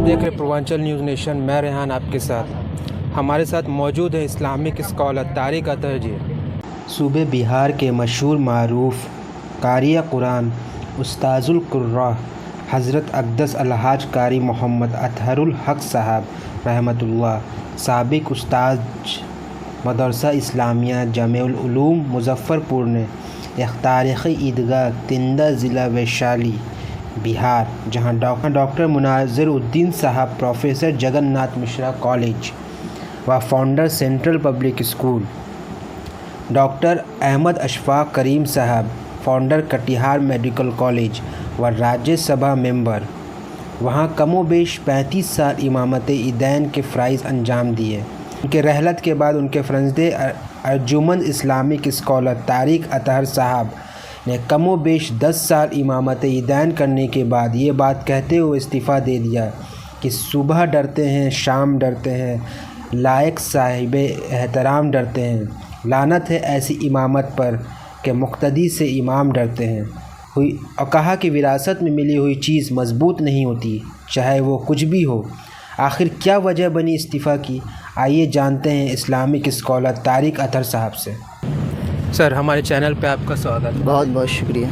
देख रहे Purvanchal news nation. मैं रेहान आपके साथ। हमारे साथ मौजूद है इस्लामिक स्कॉलर तारिक अतहर जी। सूबे बिहार के मशहूर मारूफ कारी कुरान उस्ताजुल कुर्रा हज़रत अक़दस अलहाज कारी मोहम्मद अतहरुल हक़ साहब रहमतुल्लाह, साबिक़ उस्ताद मदरसा इस्लामिया जामिउल उलूम मुज़फ़्फ़रपुर ने एक तारीख़ी ईदगाह तिंदा ज़िला वैशाली बिहार, जहां डॉक्टर मुनाज़िरुद्दीन साहब प्रोफेसर जगन्नाथ मिश्रा कॉलेज व founder central public school, doctor Ahmad Ashfaq Karim साहब फाउंडर कटिहार मेडिकल कॉलेज व राज्यसभा मेंबर, वहां कमोबेश 35 साल इमामत ईदैन के फ़राइज़ अंजाम दिए। उनके रहलत के बाद उनके फ़रज़्दे अर्जुमन इस्लामिक स्कॉलर तारिक अतहर साहब ने कमोबेश 10 साल इमामत ईदैन करने के बाद ये बात कहते हुए इस्तीफ़ा दे दिया कि सुबह डरते हैं, शाम डरते हैं, लायक साहिब एहतराम डरते हैं, लानत है ऐसी इमामत पर कि मुक़्तदी से इमाम डरते हैं। और कहा कि विरासत में मिली हुई चीज़ मज़बूत नहीं होती, चाहे वो कुछ भी हो। आखिर क्या वजह बनी इस्तीफ़ा की, आइए जानते हैं इस्लामिक स्कॉलर तारिक अतहर साहब से। सर, हमारे चैनल पे आपका स्वागत है। बहुत बहुत शुक्रिया।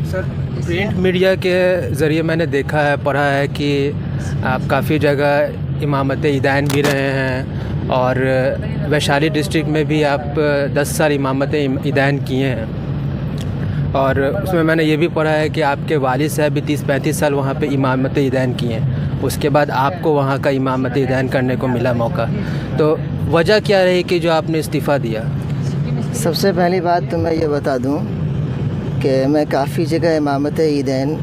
सर, प्रिंट मीडिया के ज़रिए मैंने देखा है, पढ़ा है कि आप काफ़ी जगह इमामत ईदैन भी रहे हैं और वैशाली डिस्ट्रिक्ट में भी आप 10 साल इमामत ईदैन किए हैं। और उसमें मैंने ये भी पढ़ा है कि आपके वालिद साहब भी 30-35 साल वहाँ पे इमामत ईदैन किए हैं। उसके बाद आपको वहाँ का इमामत ईदैन करने को मिला मौका, तो वजह क्या रही कि जो आपने इस्तीफ़ा दिया? सबसे पहली बात तो मैं ये बता दूं कि मैं काफ़ी जगह इमामत ईदैन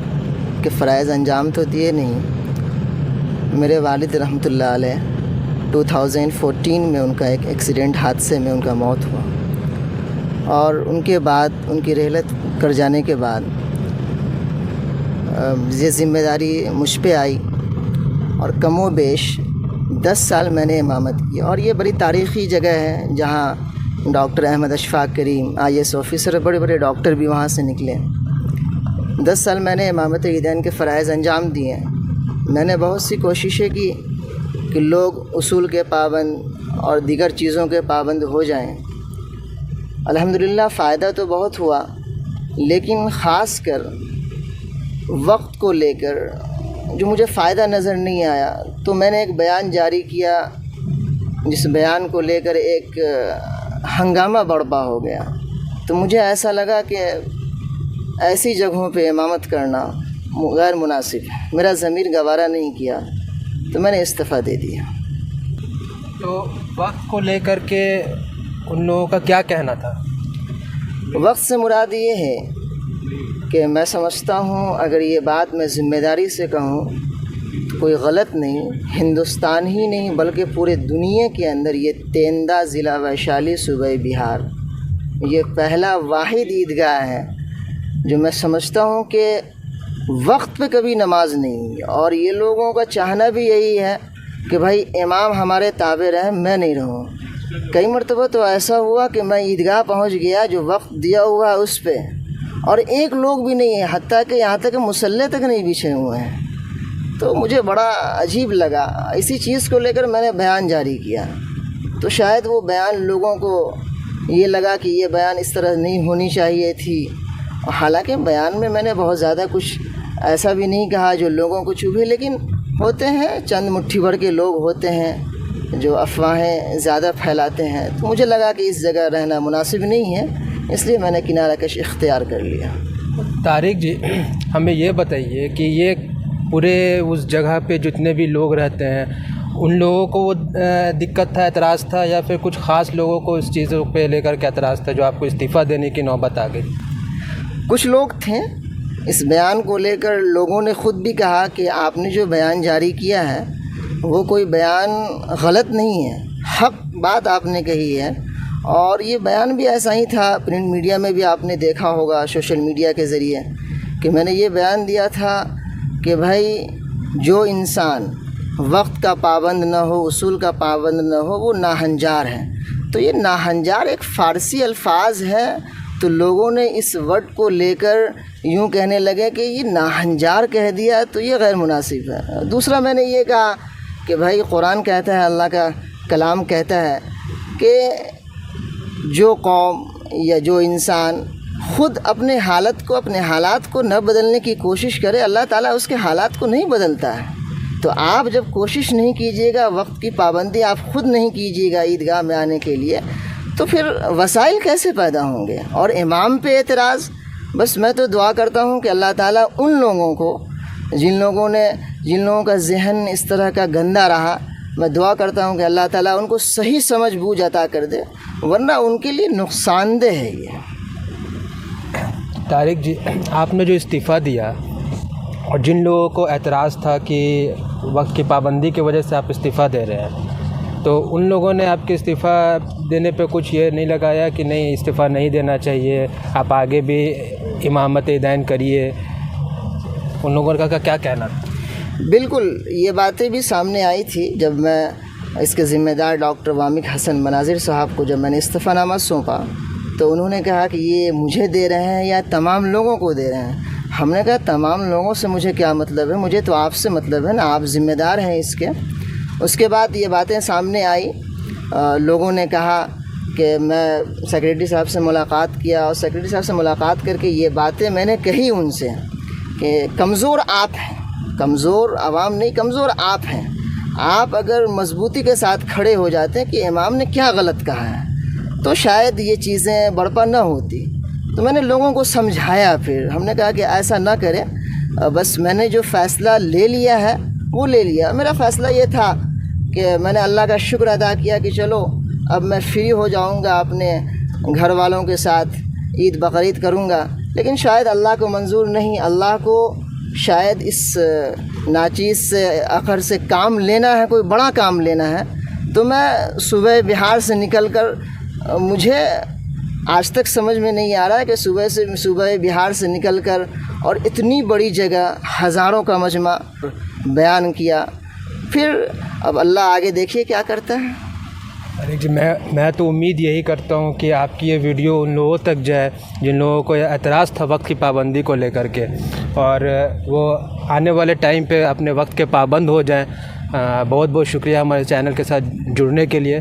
के फ़राइज़ अंजाम तो दिए नहीं। मेरे वालिद रहमतुल्लाह अलैह 2014 में उनका एक एक्सीडेंट हादसे में उनका मौत हुआ और उनके बाद उनकी रहलत कर जाने के बाद ये ज़िम्मेदारी मुझ पे आई और कमोबेश 10 साल मैंने इमामत की। और ये बड़ी तारीख़ी जगह है जहाँ डॉक्टर अहमद अशफाक करीम IAS ऑफ़िसर, बड़े बड़े डॉक्टर भी वहाँ से निकले। 10 साल मैंने इमामत ईदैन के फ़राइज़ अंजाम दिए। मैंने बहुत सी कोशिशें की कि लोग उसूल के पाबंद और दीगर चीज़ों के पाबंद हो जाएं। अल्हम्दुलिल्लाह फ़ायदा तो बहुत हुआ, लेकिन ख़ास कर वक्त को लेकर जो मुझे फ़ायदा नज़र नहीं आया, तो मैंने एक बयान जारी किया जिस बयान को लेकर एक हंगामा बर्पा हो गया। तो मुझे ऐसा लगा कि ऐसी जगहों पे इमामत करना गैर मुनासिब है, मेरा ज़मीर गवारा नहीं किया, तो मैंने इस्तीफ़ा दे दिया। तो वक्त को लेकर के उन लोगों का क्या कहना था? वक्त से मुराद ये है कि मैं समझता हूँ अगर ये बात मैं ज़िम्मेदारी से कहूँ तो कोई गलत नहीं, हिंदुस्तान ही नहीं बल्कि पूरे दुनिया के अंदर ये तेंदा ज़िला वैशाली सूबे बिहार ये पहला वाहिद ईदगाह है जो मैं समझता हूँ कि वक्त पे कभी नमाज नहीं हुई। और ये लोगों का चाहना भी यही है कि भाई इमाम हमारे ताबे रहे, मैं नहीं रहूँ। कई मरतबा तो ऐसा हुआ कि मैं ईदगाह पहुँच गया जो वक्त दिया हुआ है उस पर, और एक लोग भी नहीं है, हत्ता कि यहाँ तक कि मुसल्ले तक नहीं बिछे हुए हैं। तो मुझे बड़ा अजीब लगा। इसी चीज़ को लेकर मैंने बयान जारी किया, तो शायद वो बयान लोगों को ये लगा कि ये बयान इस तरह नहीं होनी चाहिए थी। हालांकि बयान में मैंने बहुत ज़्यादा कुछ ऐसा भी नहीं कहा जो लोगों को चुभे, लेकिन होते हैं चंद मुट्ठी भर के लोग होते हैं जो अफवाहें ज़्यादा फैलाते हैं। तो मुझे लगा कि इस जगह रहना मुनासिब नहीं है, इसलिए मैंने किनारा कश इख्तियार कर लिया। तारिक जी, हमें ये बताइए कि ये पूरे उस जगह पे जितने भी लोग रहते हैं उन लोगों को वो दिक्कत था, एतराज़ था, या फिर कुछ ख़ास लोगों को इस चीज़ों पे लेकर के एतराज़ था जो आपको इस्तीफ़ा देने की नौबत आ गई? कुछ लोग थे इस बयान को लेकर, लोगों ने ख़ुद भी कहा कि आपने जो बयान जारी किया है वो कोई बयान गलत नहीं है, हक़ बात आपने कही है। और ये बयान भी ऐसा ही था, प्रिंट मीडिया में भी आपने देखा होगा, सोशल मीडिया के ज़रिए, कि मैंने ये बयान दिया था कि भाई जो इंसान वक्त का पाबंद न हो, उसूल का पाबंद न हो, वो नाहंजार है। तो ये नाहंजार एक फ़ारसी अल्फाज है, تو لوگوں نے اس ورڈ کو لے کر یوں کہنے لگے کہ یہ ناہنجار کہہ دیا تو یہ غیر مناسب ہے۔ دوسرا میں نے یہ کہا کہ بھائی قرآن کہتا ہے، اللہ کا کلام کہتا ہے کہ جو قوم یا جو انسان خود اپنے حالات کو نہ بدلنے کی کوشش کرے، اللہ تعالیٰ اس کے حالات کو نہیں بدلتا ہے۔ تو آپ جب کوشش نہیں کیجیے گا، وقت کی پابندی آپ خود نہیں کیجیے گا عیدگاہ میں آنے کے لیے، تو پھر وسائل کیسے پیدا ہوں گے؟ اور امام پہ اعتراض، بس میں تو دعا کرتا ہوں کہ اللہ تعالیٰ ان لوگوں کو جن لوگوں کا ذہن اس طرح کا گندا رہا، میں دعا کرتا ہوں کہ اللہ تعالیٰ ان کو صحیح سمجھ بوجھ عطا کر دے، ورنہ ان کے لیے نقصان دہ ہے یہ۔ طارق جی، آپ نے جو استعفیٰ دیا اور جن لوگوں کو اعتراض تھا کہ وقت کی پابندی کی وجہ سے آپ استعفیٰ دے رہے ہیں، تو ان لوگوں نے آپ کے استعفیٰ دینے پہ کچھ یہ نہیں لگایا کہ نہیں استعفیٰ نہیں دینا چاہیے، آپ آگے بھی امامت عیدین کریے؟ ان لوگوں کا کیا کہنا تھا؟ بالکل، یہ باتیں بھی سامنے آئی تھی جب میں اس کے ذمہ دار ڈاکٹر وامق حسن مناظر صاحب کو جب میں نے استعفیٰ نامہ سونپا تو انہوں نے کہا کہ یہ مجھے دے رہے ہیں یا تمام لوگوں کو دے رہے ہیں۔ ہم نے کہا تمام لوگوں سے مجھے کیا مطلب ہے، مجھے تو آپ سے مطلب ہے نا، آپ ذمہ دار ہیں اس کے۔ اس کے بعد یہ باتیں سامنے آئی، لوگوں نے کہا کہ میں سیکریٹری صاحب سے ملاقات کیا، اور سیکریٹری صاحب سے ملاقات کر کے یہ باتیں میں نے کہی ان سے کہ کمزور آپ ہیں، کمزور عوام نہیں، کمزور آپ ہیں۔ آپ اگر مضبوطی کے ساتھ کھڑے ہو جاتے ہیں کہ امام نے کیا غلط کہا ہے تو شاید یہ چیزیں برپا نہ ہوتی۔ تو میں نے لوگوں کو سمجھایا، پھر ہم نے کہا کہ ایسا نہ کریں، بس میں نے جو فیصلہ لے لیا ہے وہ لے لیا۔ میرا فیصلہ یہ تھا کہ میں نے اللہ کا شکر ادا کیا کہ چلو اب میں فری ہو جاؤں گا، اپنے گھر والوں کے ساتھ عید بقرعید کروں گا، لیکن شاید اللہ کو منظور نہیں، اللہ کو شاید اس ناچیز سے اخر سے کام لینا ہے، کوئی بڑا کام لینا ہے۔ تو میں صوبہ بہار سے نکل کر، مجھے آج تک سمجھ میں نہیں آ رہا ہے کہ صوبہ بہار سے نکل کر اور اتنی بڑی جگہ ہزاروں کا مجمع بیان کیا، پھر اب اللہ آگے دیکھیے کیا کرتا ہے۔ ارے جی، میں تو امید یہی کرتا ہوں کہ آپ کی یہ ویڈیو ان لوگوں تک جائے جن لوگوں کو اعتراض تھا وقت کی پابندی کو لے کر کے، اور وہ آنے والے ٹائم پہ اپنے وقت کے پابند ہو جائیں۔ بہت بہت شکریہ ہمارے چینل کے ساتھ جڑنے کے لیے۔